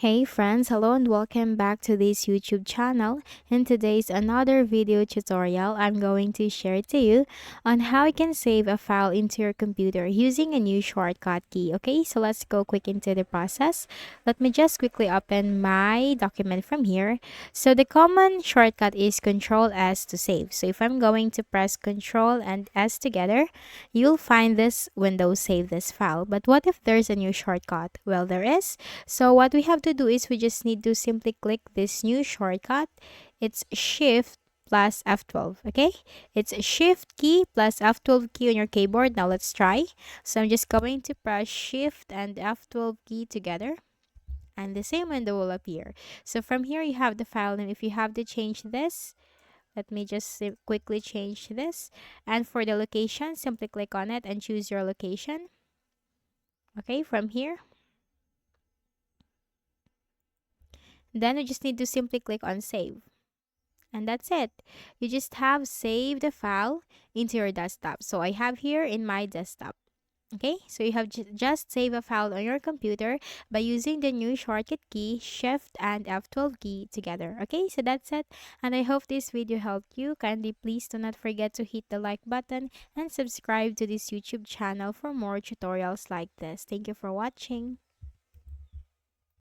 Hey friends, hello and welcome back to this YouTube channel. In today's another video tutorial, I'm going to share to you on how you can save a file into your computer using a new shortcut key. Okay, so let's go quick into the process. Let me just quickly open my document from here. So the common shortcut is Ctrl S to save. So if I'm going to press Ctrl and S together, you'll find this window save this file. But what if there's a new shortcut? Well, there is. So what we have to do is we just need to simply click this new shortcut. It's Shift plus F12, okay? It's Shift key plus F12 key on your keyboard. Now let's try. So I'm just going to press Shift and F12 key together, and the same window will appear. So from here you have the file name. If you have to change this, let me just quickly change this. And for the location, simply click on it and choose your location. Okay, from here. Then you just need to simply click on save. And that's it. You just have saved the file into your desktop. So I have here in my desktop. Okay, so you have just save a file on your computer by using the new shortcut key, Shift and F12 key together. Okay, so that's it. And I hope this video helped you. Kindly please do not forget to hit the like button and subscribe to this YouTube channel for more tutorials like this. Thank you for watching.